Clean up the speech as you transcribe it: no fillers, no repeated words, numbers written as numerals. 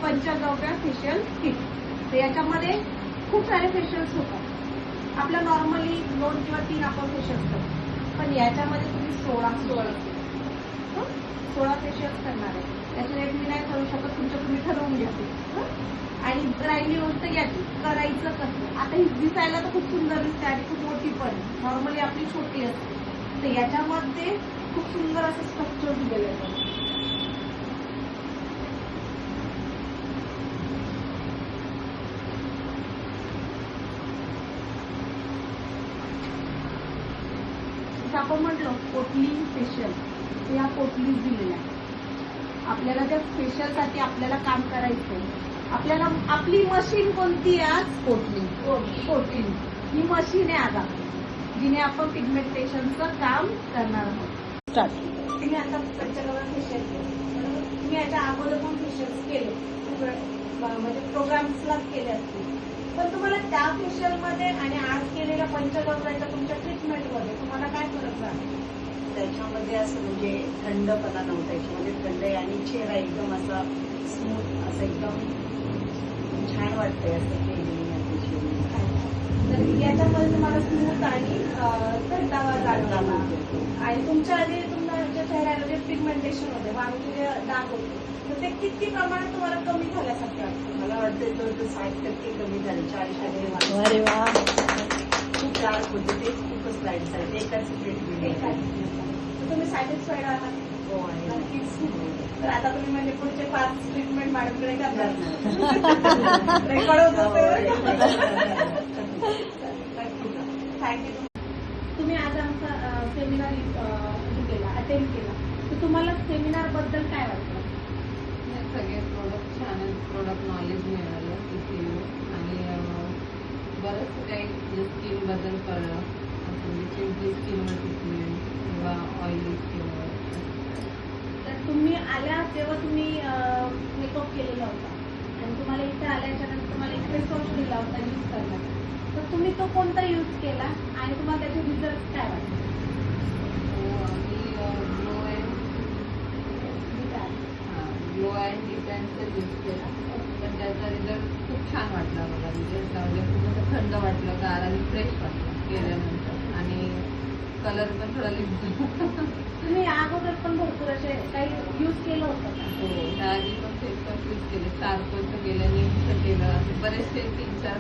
पंचगव्य facial kit. तर याच्यामध्ये खूप सारे फेशियल्स होतात. आपल्या नॉर्मली 2 किंवा 3 आपण फेशियल्स करतो, पण याच्यामध्ये तुम्ही 16 फेशियल्स करणार आहे. त्याची रेट मी नाही करू शकत, तुम्ही ठरवून घ्या. आणि राहिली गोष्ट याची करायचं कसं. आता ही दिसायला तर खूप सुंदर दिसते आणि खूप मोठी पण नॉर्मली आपली छोटी असते. तर याच्यामध्ये खूप सुंदर असं स्ट्रक्चर दिलेलं आहे. आपण म्हटलं पोटली फेशियल, तर या पोटली दिलेल्या आहे. आपल्याला त्या फेशियलसाठी आपल्याला काम करायचं. आपल्याला आपली मशीन कोणती आहे आज? पोटली. ही मशीन आहे आज आपली, जिने आपण पिगमेंटेशनचं काम करणार आहोत. स्टार्ट. तुम्ही आता पंचगव्य फेशियल केलं, तुम्ही याच्या अगोदर पण फेशियल्स केले, म्हणजे प्रोग्राम्सला केले असतील, पण तुम्हाला त्या फेशियलमध्ये आणि आज केलेल्या पंचगव्याच्या तुमच्या ट्रीटमेंटमध्ये तुम्हाला काय फरक झाला? त्याच्यामध्ये असं म्हणजे थंडपणा नव्हता. याच्यामध्ये थंड आहे आणि चेहरा एकदम असा स्मूथ, असं एकदम छान वाटतंय असं केलेली. तर याच्यामध्ये तुम्हाला स्मूथ आणि थंडावा जाणवला. आणि तुमच्या आधी तुमच्या चेहऱ्याला जे पिगमेंटेशन होते, वांगे जे डाग होते, तर ते किती प्रमाणात तुम्हाला कमी झाल्यासारखे वाटतं? मला वाटतं तो 60% कमी झाले. 40% अरे वा, खूप डार्क होते, ते खूपच लाईट झाले. एकाच ट्रीटमेंट. तुम्ही सॅटिस्फाईड आहात? हो आहे. नक्कीच. तर आता तुम्ही म्हणजे पुढचे 5 ट्रीटमेंट मॅडमकडे करणार. रेकॉर्ड होत. थँक्यू. तुम्ही आज आमचा सेमिनार अटेंड केला, तर तुम्हाला सेमिनार बद्दल काय वाटतं? सगळे प्रोडक्ट छान आहेत. प्रोडक्ट नॉलेज मिळालं तिथे आणि बरंच काही स्किन बद्दल कळलं. म्हणजे पिंपल स्किनवर ट्रीटमेंट किंवा ऑइली स्किनवर. तर तुम्ही आल्या तेव्हा तुम्ही मेकअप केलेला होता आणि तुम्हाला इथे आल्याच्या नंतर तुम्हाला एक फेस वॉश दिला होता यूज करण्याचा. तर तुम्ही तो कोणता यूज केला आणि तुम्हाला त्याचे रिझल्ट काय वाटले? ग्लो अँड डिटॅनचा यूज केला, पण त्याचा रिझल्ट खूप छान वाटला मला. रिझल्ट म्हणजे खूप असं थंड वाटलं, गार आणि फ्रेश वाटलं केल्यानंतर. आणि कलर पण थोडा लिहिला. तुम्ही अगोदर पण भरपूर असे काही यूज केलं होतं का? हो, त्याआधी पण फेस वॉश यूज केले. चारकोलचं केलं, नीमचं केलं, असे बरेचसे 3-4